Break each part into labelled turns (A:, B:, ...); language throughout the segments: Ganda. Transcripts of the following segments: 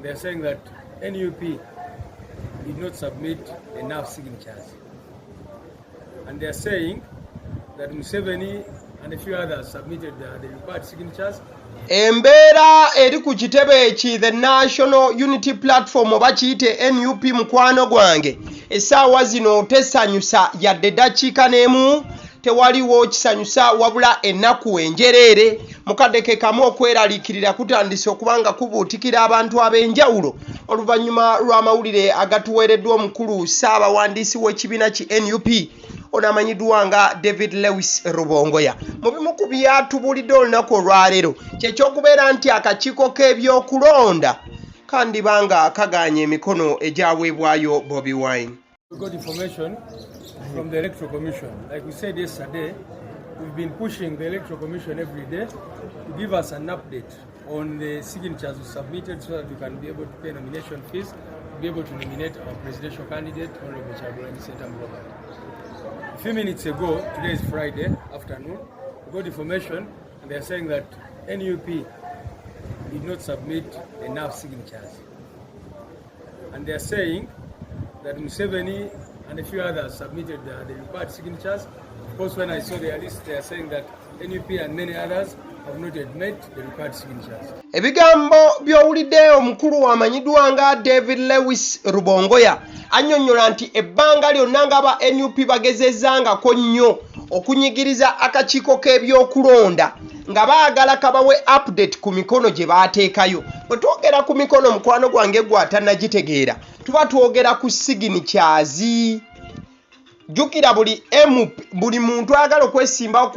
A: They are saying that NUP did not submit enough signatures. And they are saying that Museveni and a few others submitted the required signatures.
B: Embeera eri ku kitebe eki the National Unity Platform oba kiyite NUP mukwano gwange essaawa zino tesanyusa yadde eddakiika n'emu tewaliwo kisanyusa wabula ennaku enjereere mukaddeke kamu okweraliikirira kutandise okubanga kubuutikira abantu ab'enjawulo oluvannyuma lw'amawulire agatuweereddwa omukulu ssaabawandiisi w'ekibiina ki NUP onamanyiddwa nga David Lewis Rubongoya. Mu bimu ku byatubuulidde olunaku olwaleero kyekyokubeera nti akakiiko k'ebyokulonda kandibanga kaganye emikono egyaweebwayo Bobi Wine.
A: We got information from the Electoral Commission. Like we said yesterday, we've been pushing the Electoral Commission every day to give us an update on the signatures we submitted so that we can be able to pay nomination fees, to be able to nominate our presidential candidate, Honorable Gyaganye. A few minutes ago, today is Friday afternoon, we got information and they are saying that NUP did not submit enough signatures. And they are saying that Museveni and a few others submitted the required signatures. Of course, when I saw their list, they are saying that NUP and many others have not yet met the required signatures.
B: Ebigambo by'owulidde omukulu amanyiddwa nga David Lewis Rubongoya annyonnyola nti ebbanga lyonna ng'aba NUP bagezezzangako nnyo okunyigiriza akakiiko k'ebyokulonda nga baagala kabawe update ku mikono gye baateekayo. Bwe twogera ku mikono mukwano gwange gw'atannagitegeera tuba twogera ku signatures. Jukira buli muntu ayagala okwesimbawo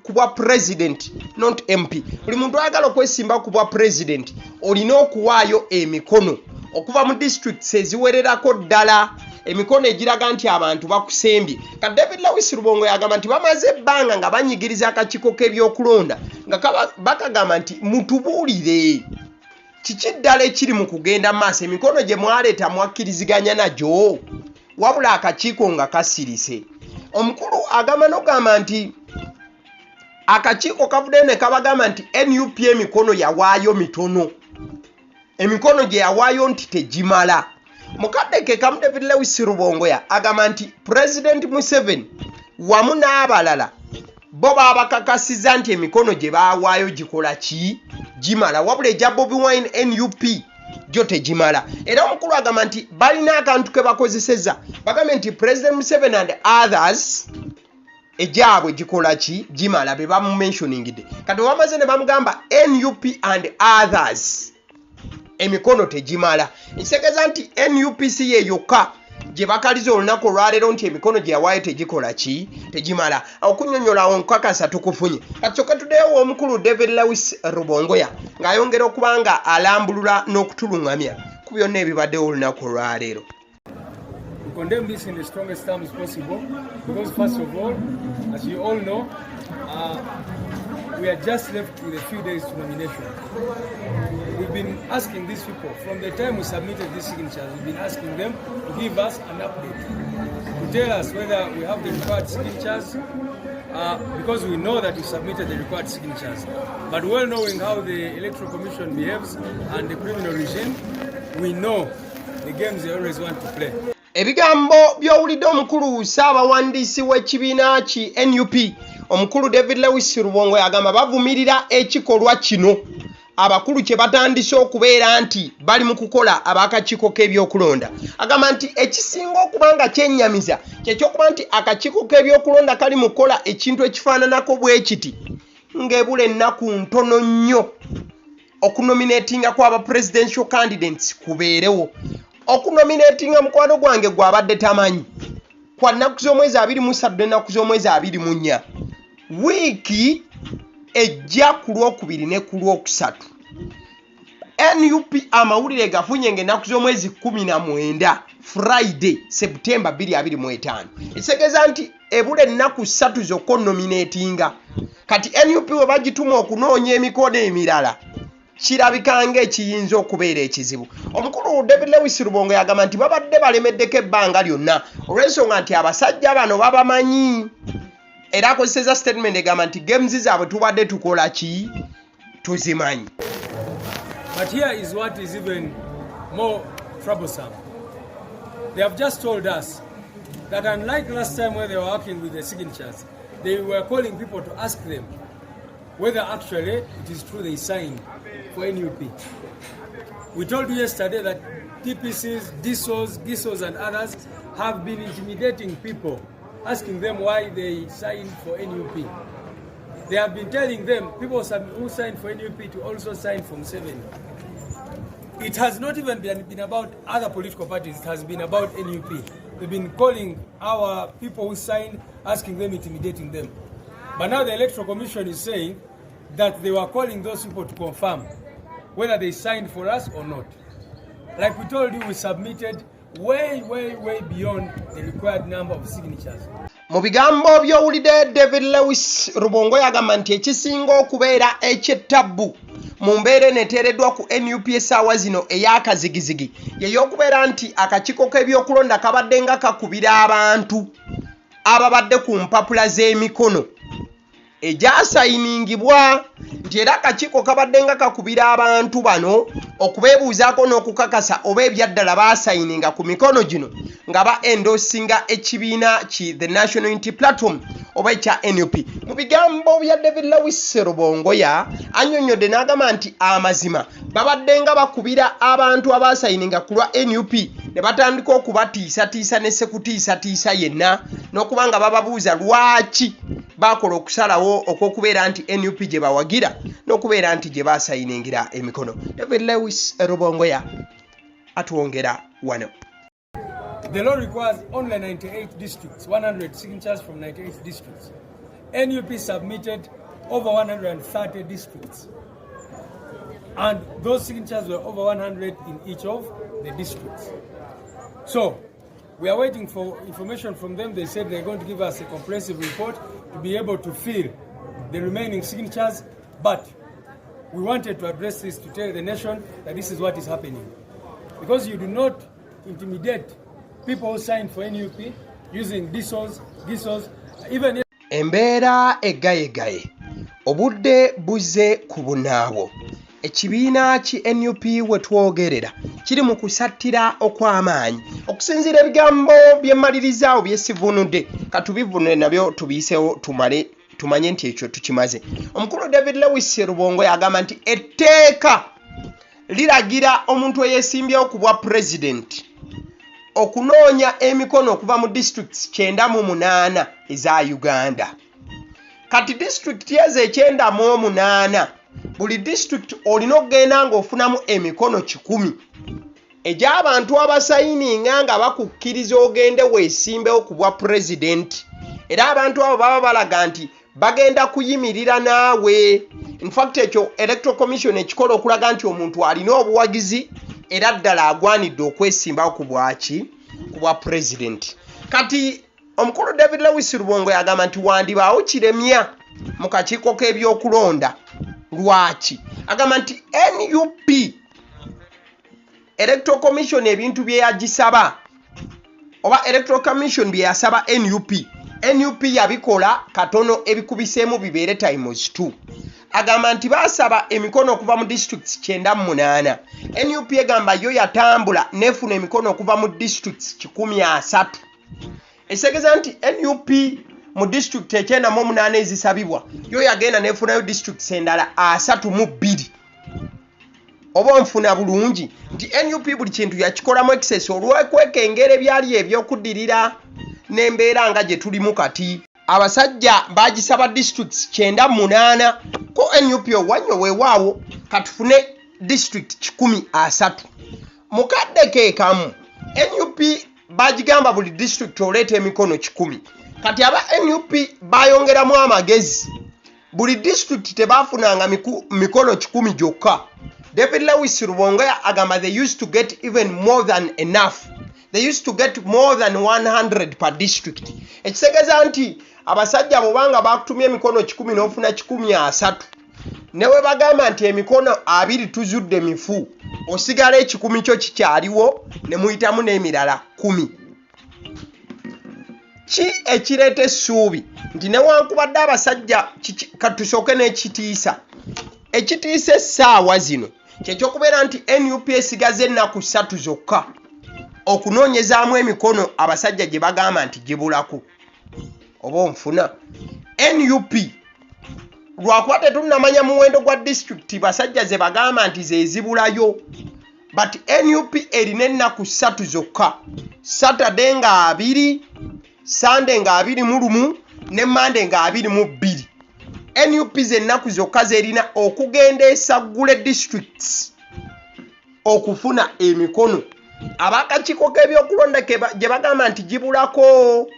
B: kubwa president, not MP. Buli muntu ayagala okwesimbawo kubwa president olina okuwaayo emikono okuva mu districts eziwererako ddala, emikono egiraga nti abantu bakusembye. Ka David Lewis Rubongoya agamba nti bamaze ebbanga nga banyigiriza akakiiko k'ebyokulonda nga bakagamba nti mutubuulire kiki ddala ekiri mu kugenda maaso, emikono gye mwaleeta mwakkiriziganya nagyo wabula akakiiko nga kasirise. Omukulu agamba n'ogamba nti akakiiko kavuddeyo ne kabagamba nti NUP emikono yawaayo mitono, emikono gye yawaayo nti tegimala. Mukaddeke kamu David Lewis Rubongoya agamba nti President Museveni wamu n'abalala bo babakakasiza nti emikono gye baawaayo gikola ki, gimala, wabula egya Bobi Wine NUP gyo tegimala. Era omukulu agamba nti balina akantu ke bakozeseza, bagambe nti President Museveni and others egyabwe gikola ki, gimala, be bamumentioningidde. Kati bamaze ne bamugamba NUP and others emikono tegimala. Nsekeeza nti NUP si ye yokka gye bakaliza olunaku olwaleero nti emikono gye yawaayo tegikola ki, tegimala. Okunnyonnyola awo nkakasa tukufunye. Kati kyokka tuddeyo omukulu David Lewis Rubongoya ng'ayongera okuba nga alambulula n'okutuluŋŋamya ku byonna ebibaddewo olunaku olwaleero.
A: We condemn this in the strongest terms possible because first of all, as you all know, we are just left with a few days to nomination. We've been asking these people, from the time we submitted these signatures, we've been asking them to give us an update, to tell us whether we have the required signatures, because we know that we submitted the required signatures. But well knowing how the Electoral Commission behaves and the criminal regime, we know the games they always want to play.
B: Ebigambo by'owulidde omukulu ssaabawandiisi w'ekibiina ki NUP omukulu David Lewis Rubongoya agamba bavumirira ekikolwa kino abakulu kye batandise okubeera nti bali mu kukola ab'akakiiko k'ebyokulonda. Agamba nti ekisinga okuba nga kyennyamiza kyekyokuba nti akakiiko k'ebyokulonda kali mu kukola ekintu ekifaananako bwe kiti ng'ebula ennaku ntono nnyo okunominatinga kw'aba presidential candidates kubeerewo. Okunominatinga mukwano gwange gwabadde tamanyi kwa nnaku z'omwezi 23 n'ennaku z'omwezi 24 wiiki ejja ku Lwokubiri ne ku Lwokusatu. NUP amawulire gafunye ng'ennaku z'omwezi 19 Friday September 2025. Ekitegeeza nti ebula ennaku 3 zokka nominatinga. Kati NUP we bagituma okunoonya emikono emirala kirabika ng'ekiyinza okubeera ekizibu. Omukulu David Lewis Rubongoya yagamba nti babadde balemeddeko ebbanga lyonna olw'ensonga nti abasajja bano babamanyi. Era akozeseza statement egamba nti games zaabwe tubadde tukola ki, tuzimanyi.
A: But here is what is even more troublesome. They have just told us that unlike last time when they were working with the signatures, they were calling people to ask them whether actually it is true they signed for NUP. We told you yesterday that TPCs, DSOs, GISOs and others have been intimidating people, asking them why they signed for NUP. They have been telling them, people who signed for NUP to also sign from 7. It has not even been about other political parties, it has been about NUP. They've been calling our people who signed, asking them, intimidating them. But now the Electoral Commission is saying that they were calling those people to confirm whether they signed for us or not. Like we told you, we submitted way beyond the required number of signatures.
B: Mu bigambo by'owulidde David Lewis Rubongoya agamba nti ekisinga okubeera ekyettabbu mu mbeera eneeteereddwa ku NUP essaawa zino ey'akazigizigi y'eyokubeera nti akakiiko k'ebyokulonda kabadde nga kakubira abantu ababadde ku mpapula z'emikono egyasayiningibwa nti era akakiiko kabadde nga kakubira abantu bano okubeebuuzaako n'okukakasa oba ebyaddala baasayininga ku mikono gino nga ba-endosinga ekibiina ki the National Unity Platform oba ekya NUP. Mu bigambo bya David Lewis Rubongoya annyonnyodde n'agamba nti amazima babadde nga bakubira abantu abaasayininga ku lwa NUP ne batandika okubatiisatiisa ne sekutiisatiisa yenna n'okuba nga bababuuza lwaki bakola okusalawo okw'okubeera nti NUP gye bawagira n'okubeera nti gye baasayiningira emikono. David Lewis Rubongoya atwongera wano.
A: The law requires only 98 districts, 100 signatures from 98 districts. NUP submitted over 130 districts. And those signatures were over 100 in each of the districts. So, we are waiting for information from them. They said they're going to give us a comprehensive report to be able to fill the remaining signatures. But we wanted to address this to tell the nation that this is what is happening. Because you do not intimidate people who signed for NUP using DSOs, GISOs, even if...
B: Embeera eggaye obudde buzze ku bunaabo. Ekibiina ki NUP we twogerera kiri mu kusattira okw'amaanyi okusinziira ebigambo by'emmalirizaawo by'essivunudde katubivunule nabyo tubiisewo tumanye nti ekyo tukimaze. Omukulu David Lewis Rubongoya agamba nti etteeka liragira omuntu eyeesimbyewo ku bwa pulezidenti okunoonya emikono okuva mu districts 98 eza Uganda. Kati district ezo 98 buli district olina okugenda ng'ofunamu emikono 100 egy'abantu abasayininga nga bakukkiriza ogende weesimbewo ku bwa pulezidenti era abantu abo baba balaga nti bagenda kuyimirira naawe. In fact ekyo Electoral Commission ekikola okulaga nti omuntu alina obuwagizi era ddala agwanidde okwesimbawo ku bwaki ku bwa pulezidenti. Kati omukulu David Lewis Rubongoya agamba nti wandibaawo kiremya mu kakiiko k'ebyokulonda. Lwaki? Agamba nti NUP Electoral Commission ebintu bye yagisaba oba Electoral Commission bye yasaba NUP yabikola katono ebikubiseemu bibeere times 2. Agamba nti baasaba emikono okuva mu districts 98. NUP egamba yo yatambula nefuna emikono okuva mu districts 103. Eseegeza nti NUP mu district 98 ezisabibwa yo yagenda nefunayo districts endala 32. Oba nfuna bulungi nti NUP buli kintu yakikolamu excess olw'okwekengera ebyali ebyokuddirira n'embeera nga gye tulimu kati. Abasajja bagisaba districts 98 ko NUP owanyo weewaawo katufune district 13. Mukadde ke kamu NUP bagigamba buli district oleeta emikono 10. Kati aba NUP bayongeramu amagezi buli district tebafunanga mikono 10 gyokka. David Lewis Rubongoya agamba they used to get even more than enough. They used to get more than 100 per district. Ekiseegeza nti abasajja bobanga bakutumya emikono 10 n'ofuna 13 newe bagamba nti emikono 2 tuzudde mifu osigala 10 kyo kikyaliwo ne muyitamu n'emirala 10. Ki ekireeta essuubi nti newankubadde abasajja katusooke n'ekitiisa essaawa zino kyekyokubeera nti NUP esigaze ennaku 3 zokka okunoonyezaamu emikono abasajja gye bagamba nti gibulako oba onfuna. NUP lwakuba tetunnamanya muwendo gwa disitulikiti basajja ze bagamba nti zezibulayo, but NUP erina ennaku 3 zokka, Saturday nga 2, Sunday nga 21 ne Monday nga 22. NUP z'ennaku zokka zerina okugenda esaggula districts okufuna emikono abakakiiko k'ebyokulonda gye bagamba nti gibulako.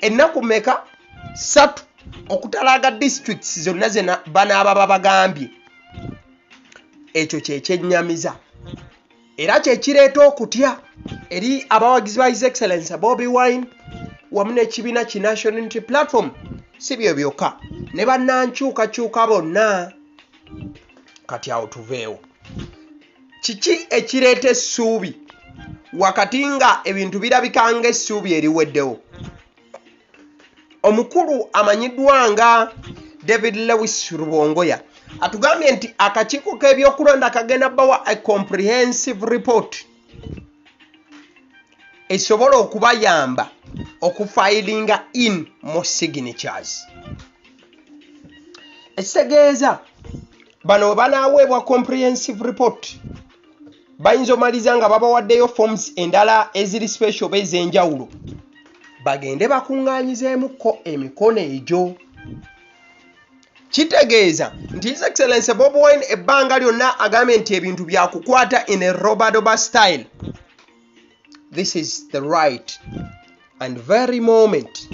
B: Ennaku meka 3 okutalaaga districts zonna ze banaaba babagambye. Ekyo kyekyennyamiza era kyekireeta okutya eri abawagizi ba His Excellency Bobi Wine wamu n'ekibiina ki National Unity Platform. Si byo byokka ne bannankyukakyuka bonna. Kati awo tuveewo. Kiki ekireeta essuubi wakati nga ebintu birabika ng'essuubi eriweddewo? Omukulu amanyiddwa nga David Lewis Rubongoya atugambye nti akakiiko k'ebyokulonda kagenda bawa a comprehensive report esobola okubayamba okufilinga in more signatures. Ekitegeeza bano banaaweebwa comprehensive report bayinza omaliza nga babawaddeyo forms endala eziri special bez'enjawulo bagende bakuŋŋaanyizeemukko emikono egyo. Kitegeeza nti His Excellency Bobi Wine ebbanga lyonna agambye nti ebintu byakukwata in a robadoba style. This is the right and very moment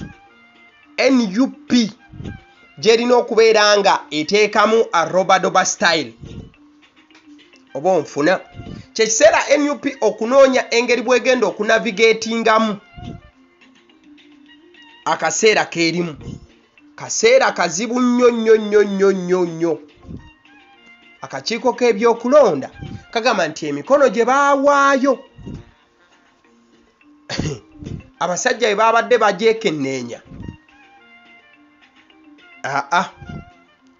B: NUP gyerina okubeera nga eteekamu a robadoba style oba onfuna. Kyekiseera NUP okunoonya engeri bwegenda okunavigatingamu akaseera keerimu. Kaseera kazibu nnyo. Akakiiko k'ebyokulonda kagamba nti emikono gye baawaayo abasajja bwe babadde bagyekenneenya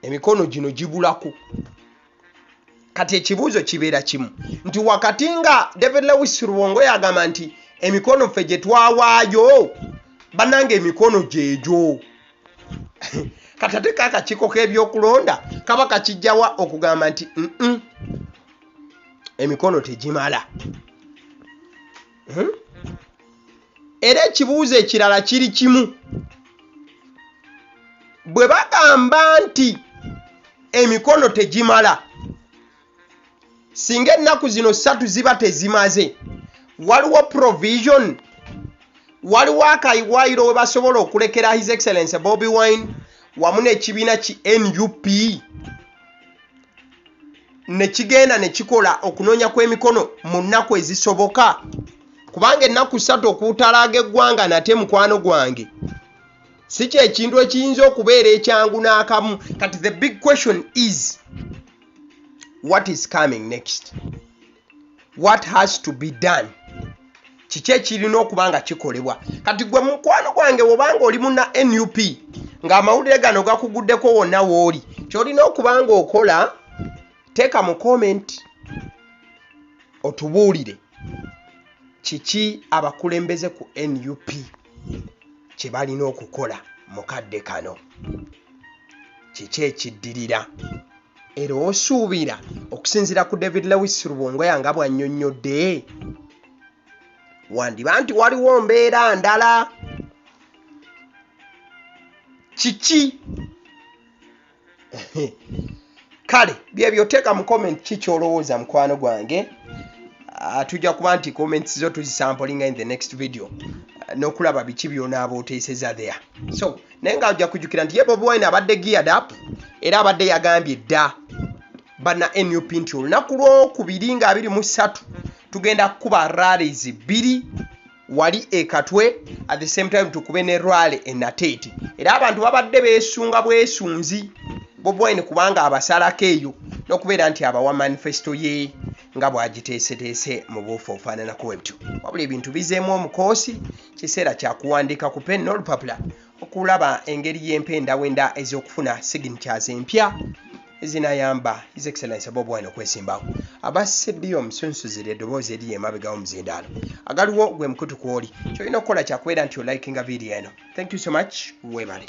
B: emikono gino gibulako. Kati ekibuuzo kibeera kimu nti wakati nga David Lewis Rubongoya agamba nti emikono ffe gye twawaayo bannange emikono gyegyo. Kati ate akakiiko k'ebyokulonda kaba kakijjawa okugamba nti emikono tegimala. Era ekibuuzo ekirala kiri kimu, bwe bagamba nti emikono tegimala singa ennaku zino 3 ziba tezimaze, waliwo provision, waliwo akayiwaayiro we basobola okulekera His Excellency Bobi Wine wamu n'ekibiina ki NUP ne kigenda ne kikola okunoonya kw'emikono mu nnaku ezisoboka? Kubanga ennaku 3 okutalaaga eggwanga nate mukwano gwange si kyekintu ekiyinza okubeera ekyangu n'akamu. Kati the big question is what is coming next? What has to be done? Kiki ekirina okuba nga kikolebwa? Kati gwe mukwano gwange wobanga oli muna NUP ng'amawulire gano gakuguddeko wonna w'oli, ky'olina okuba nga okola, teeka mu comment otubuulire kiki abakulembeze ku NUP kye balina okukola mu kadde kano, kiki ekiddirira. Era osuubira okusinziira ku David Lewis Rubongoya nga bw'annyonnyodde wandiba nti waliwo mbeera ndala. Kiki? Kale byebyo teeka mu comment kiki olowooza mukwano gwange. Tujja kuba nti comments zo tuzisamplinga in the next video n'okulaba biki by'onaaba oteeseza there. So naye nga ojja kujjukira nti ye Bobi Wine abadde geared up era abadde yagambye dda banna NUP nti olunaku lw'okubiri nga 23 tugenda kukuba rallies 2 wali ekatwe at the same time tukube ne rally e Nateete. Era abantu babadde beesunga bwesunzi Bobi Wine kubanga abasalako eyo n'okubeera nti abawa manifesto ye nga bw'agiteeseteese mu buufu ofaananako bwebityo. Wabula ebintu bizeemu omukoosi, kiseera kya kuwandiika ku pen n'olupapula okulaba engeri y'empendawenda ez'okufuna signatures empya ezinayamba His Excellency Bobi Okwesimbawo abasseddiyo omusunsuzire eddoboozi eriri emabega w'omuzindaalo. Agaliwo gwe mukutu kw'oli ky'olina okukola kyakubeera nti olikinga vidiyo eno. Thank you so much. Weebale.